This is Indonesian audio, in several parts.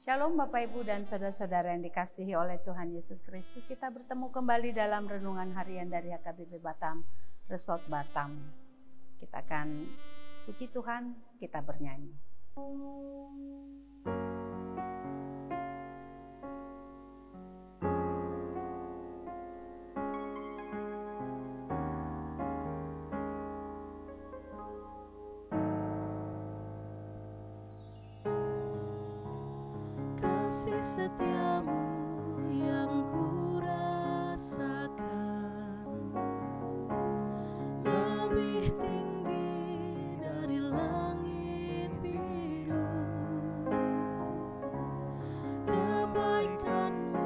Shalom Bapak Ibu dan saudara-saudara yang dikasihi oleh Tuhan Yesus Kristus. Kita bertemu kembali dalam renungan harian dari HKBP Batam, Resort Batam. Kita akan puji Tuhan, kita bernyanyi. Kasih setiamu yang ku rasakan lebih tinggi dari langit biru. Kebaikanmu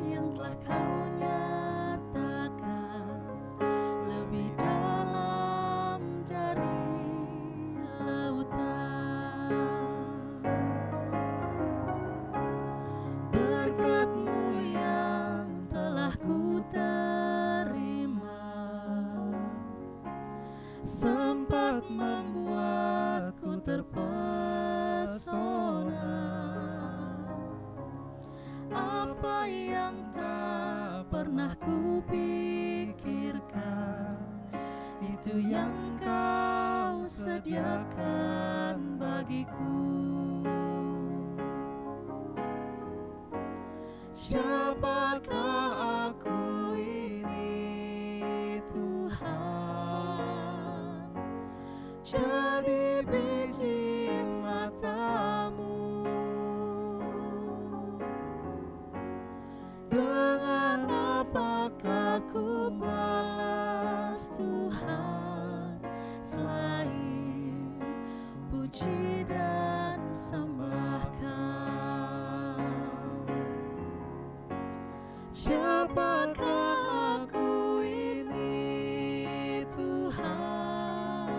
yang telah kau nyatakan lebih dalam dari lautan. Berkat-Mu yang telah ku terima sempat membuatku terpesona. Apa yang tak pernah ku pikirkan, itu yang Kau sediakan bagiku. Siapakah aku ini Tuhan, jadi biji mata-Mu. Dengan apakah ku balas Tuhan, selain puji dan sembah Kau. Siapakah aku ini Tuhan,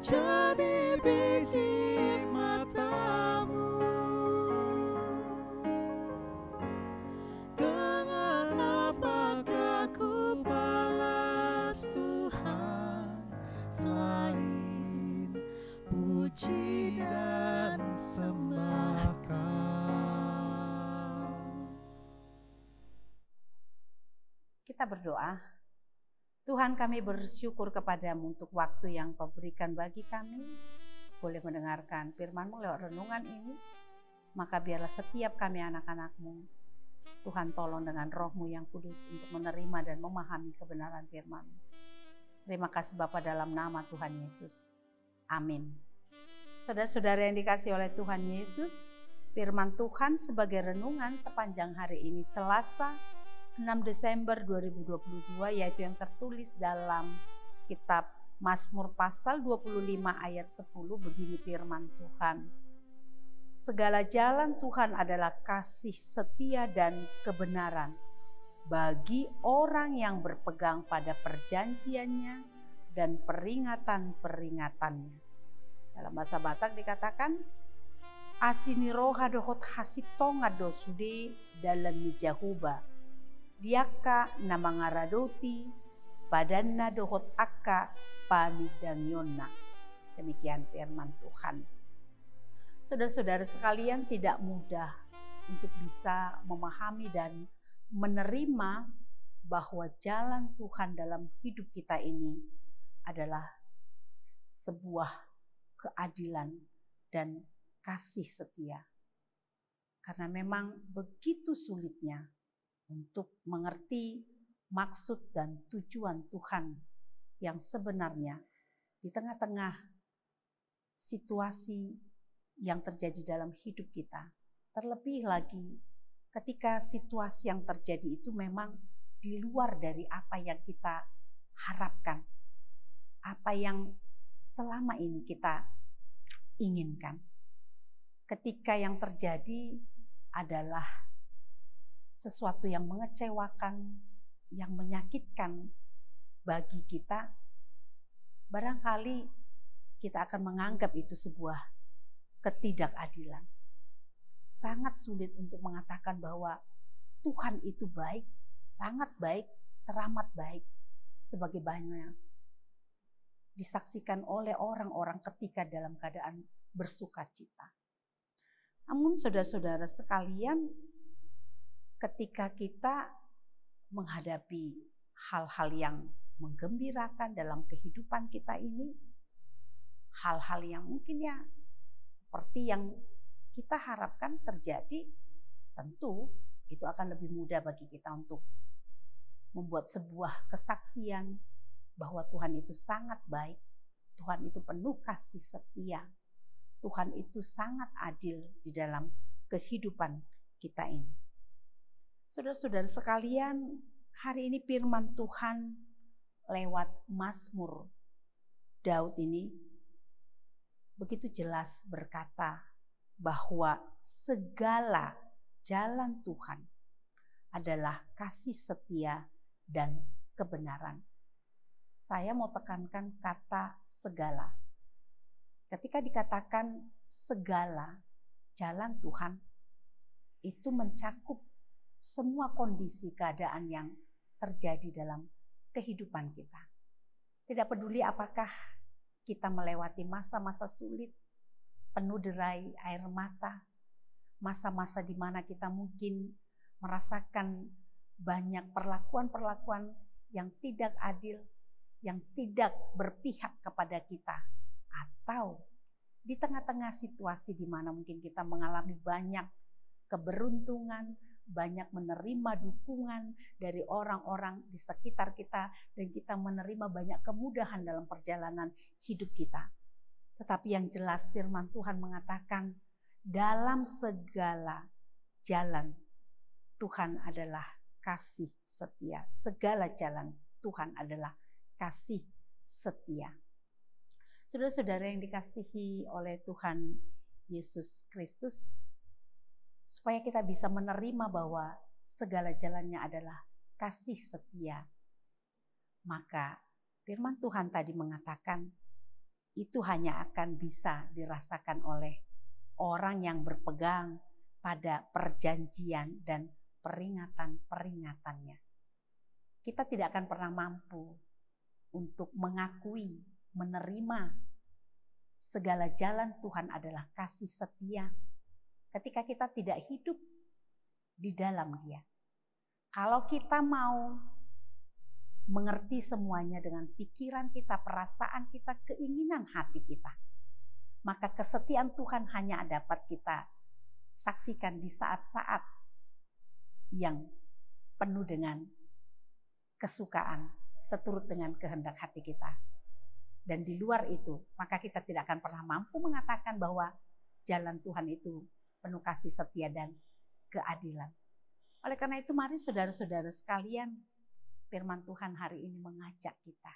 jadi biji mata-Mu. Dengan apakah ku balas Tuhan, selain puji dan sembah Kau. Kita berdoa. Tuhan, kami bersyukur kepada-Mu untuk waktu yang Kau berikan bagi kami, boleh mendengarkan firman-Mu lewat renungan ini. Maka biarlah setiap kami anak-anak-Mu, Tuhan tolong dengan Roh-Mu yang kudus untuk menerima dan memahami kebenaran firman-Mu. Terima kasih Bapa dalam nama Tuhan Yesus. Amin. Saudara-saudara yang dikasihi oleh Tuhan Yesus, firman Tuhan sebagai renungan sepanjang hari ini Selasa 6 Desember 2022, yaitu yang tertulis dalam kitab Mazmur pasal 25 ayat 10, begini firman Tuhan. Segala jalan Tuhan adalah kasih setia dan kebenaran bagi orang yang berpegang pada perjanjiannya dan peringatan-peringatannya. Dalam bahasa Batak dikatakan, asini roha dohot hasitonga dosude dalam mijahuba. Diaka namangaradoti badanna dohot akka panidangyonna. Demikian firman Tuhan. Saudara-saudara sekalian, tidak mudah untuk bisa memahami dan menerima bahwa jalan Tuhan dalam hidup kita ini adalah sebuah keadilan dan kasih setia. Karena memang begitu sulitnya untuk mengerti maksud dan tujuan Tuhan yang sebenarnya di tengah-tengah situasi yang terjadi dalam hidup kita. Terlebih lagi ketika situasi yang terjadi itu memang di luar dari apa yang kita harapkan, apa yang selama ini kita inginkan. Ketika yang terjadi adalah sesuatu yang mengecewakan, yang menyakitkan bagi kita, barangkali kita akan menganggap itu sebuah ketidakadilan. Sangat sulit untuk mengatakan bahwa Tuhan itu baik, sangat baik, teramat baik, sebagaimana disaksikan oleh orang-orang ketika dalam keadaan bersuka cita. Namun saudara-saudara sekalian, ketika kita menghadapi hal-hal yang menggembirakan dalam kehidupan kita ini, hal-hal yang mungkin ya seperti yang kita harapkan terjadi, tentu itu akan lebih mudah bagi kita untuk membuat sebuah kesaksian bahwa Tuhan itu sangat baik, Tuhan itu penuh kasih setia, Tuhan itu sangat adil di dalam kehidupan kita ini. Saudara-saudara sekalian, hari ini firman Tuhan lewat Mazmur Daud ini begitu jelas berkata bahwa segala jalan Tuhan adalah kasih setia dan kebenaran. Saya mau tekankan kata segala. Ketika dikatakan segala jalan Tuhan, itu mencakup semua kondisi keadaan yang terjadi dalam kehidupan kita. Tidak peduli apakah kita melewati masa-masa sulit, penuh derai air mata, masa-masa di mana kita mungkin merasakan banyak perlakuan-perlakuan yang tidak adil, yang tidak berpihak kepada kita, atau di tengah-tengah situasi di mana mungkin kita mengalami banyak keberuntungan, banyak menerima dukungan dari orang-orang di sekitar kita, dan kita menerima banyak kemudahan dalam perjalanan hidup kita. Tetapi yang jelas firman Tuhan mengatakan dalam segala jalan Tuhan adalah kasih setia. Segala jalan Tuhan adalah kasih setia. Saudara-saudara yang dikasihi oleh Tuhan Yesus Kristus, supaya kita bisa menerima bahwa segala jalannya adalah kasih setia, maka firman Tuhan tadi mengatakan itu hanya akan bisa dirasakan oleh orang yang berpegang pada perjanjian dan peringatan-peringatannya. Kita tidak akan pernah mampu untuk mengakui, menerima segala jalan Tuhan adalah kasih setia ketika kita tidak hidup di dalam Dia. Kalau kita mau mengerti semuanya dengan pikiran kita, perasaan kita, keinginan hati kita, maka kesetiaan Tuhan hanya dapat kita saksikan di saat-saat yang penuh dengan kesukaan, seturut dengan kehendak hati kita. Dan di luar itu, maka kita tidak akan pernah mampu mengatakan bahwa jalan Tuhan itu penuh kasih setia dan keadilan. Oleh karena itu, mari saudara-saudara sekalian, firman Tuhan hari ini mengajak kita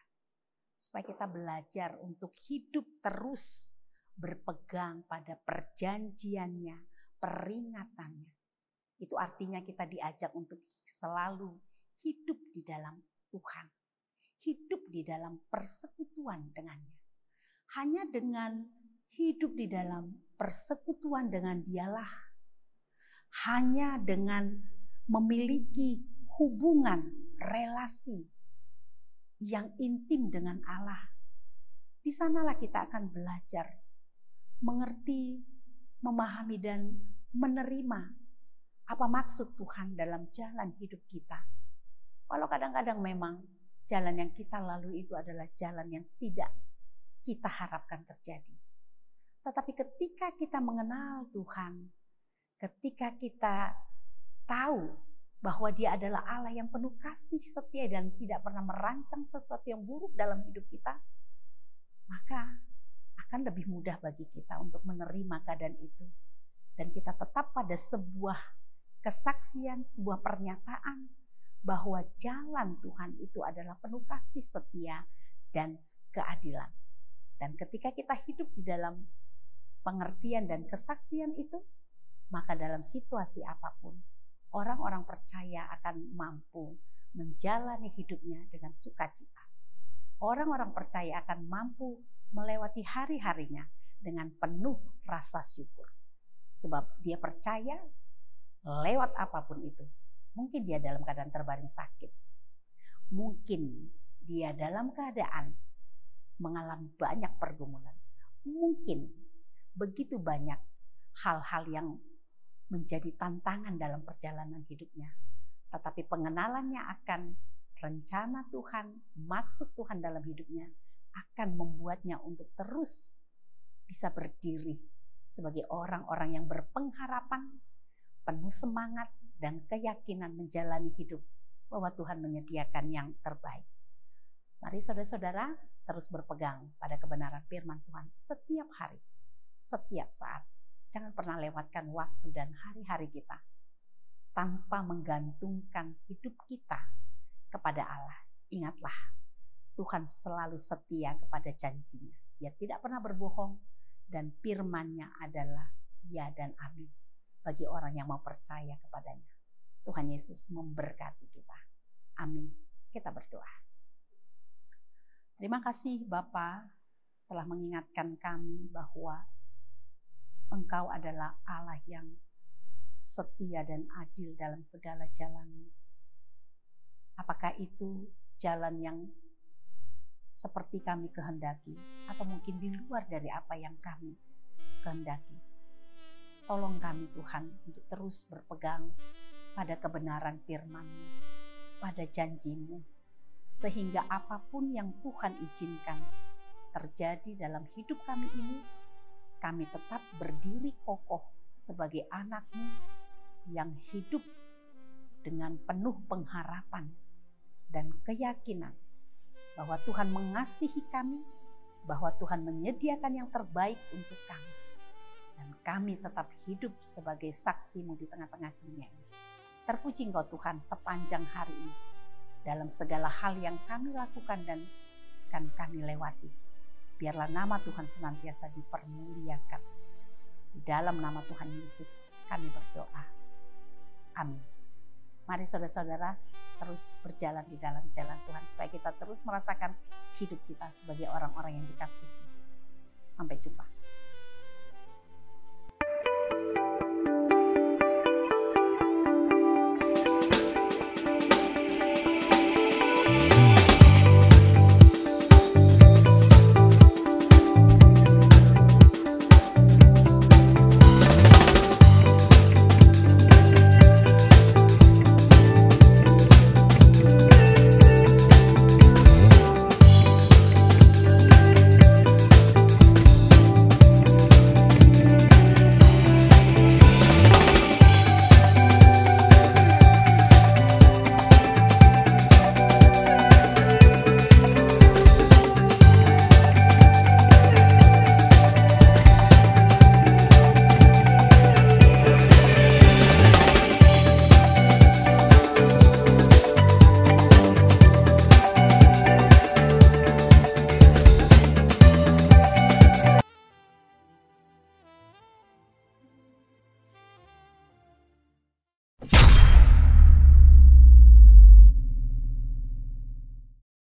supaya kita belajar untuk hidup terus berpegang pada perjanjiannya, peringatannya. Itu artinya kita diajak untuk selalu hidup di dalam Tuhan, hidup di dalam persekutuan dengannya. Hanya dengan hidup di dalam persekutuan dengan Dialah, hanya dengan memiliki hubungan, relasi yang intim dengan Allah, di sanalah kita akan belajar mengerti, memahami dan menerima apa maksud Tuhan dalam jalan hidup kita. Walau kadang-kadang memang jalan yang kita lalui itu adalah jalan yang tidak kita harapkan terjadi. Tetapi ketika kita mengenal Tuhan, ketika kita tahu bahwa Dia adalah Allah yang penuh kasih setia dan tidak pernah merancang sesuatu yang buruk dalam hidup kita, maka akan lebih mudah bagi kita untuk menerima keadaan itu. Dan kita tetap pada sebuah kesaksian, sebuah pernyataan bahwa jalan Tuhan itu adalah penuh kasih setia dan keadilan. Dan ketika kita hidup di dalam pengertian dan kesaksian itu, maka dalam situasi apapun, orang-orang percaya akan mampu menjalani hidupnya dengan sukacita. Orang-orang percaya akan mampu melewati hari-harinya dengan penuh rasa syukur. Sebab dia percaya lewat apapun itu. Mungkin dia dalam keadaan terbaring sakit. Mungkin dia dalam keadaan mengalami banyak pergumulan. Mungkin begitu banyak hal-hal yang menjadi tantangan dalam perjalanan hidupnya. Tetapi pengenalannya akan rencana Tuhan, maksud Tuhan dalam hidupnya akan membuatnya untuk terus bisa berdiri sebagai orang-orang yang berpengharapan, penuh semangat dan keyakinan menjalani hidup bahwa Tuhan menyediakan yang terbaik. Mari saudara-saudara terus berpegang pada kebenaran firman Tuhan setiap hari, setiap saat. Jangan pernah lewatkan waktu dan hari-hari kita tanpa menggantungkan hidup kita kepada Allah. Ingatlah, Tuhan selalu setia kepada janjinya. Dia tidak pernah berbohong dan firman-Nya adalah ya dan amin bagi orang yang mau percaya kepadanya. Tuhan Yesus memberkati kita. Amin. Kita berdoa. Terima kasih Bapa telah mengingatkan kami bahwa Engkau adalah Allah yang setia dan adil dalam segala jalan-Mu. Apakah itu jalan yang seperti kami kehendaki atau mungkin di luar dari apa yang kami kehendaki? Tolong kami Tuhan untuk terus berpegang pada kebenaran firman-Mu, pada janji-Mu, sehingga apapun yang Tuhan izinkan terjadi dalam hidup kami ini, kami tetap berdiri kokoh sebagai anak-Mu yang hidup dengan penuh pengharapan dan keyakinan bahwa Tuhan mengasihi kami, bahwa Tuhan menyediakan yang terbaik untuk kami. Dan kami tetap hidup sebagai saksi-Mu di tengah-tengah dunia ini. Terpuji Engkau Tuhan sepanjang hari ini dalam segala hal yang kami lakukan dan akan kami lewati. Biarlah nama Tuhan senantiasa dipermuliakan. Di dalam nama Tuhan Yesus kami berdoa. Amin. Mari saudara-saudara terus berjalan di dalam jalan Tuhan supaya kita terus merasakan hidup kita sebagai orang-orang yang dikasihi. Sampai jumpa.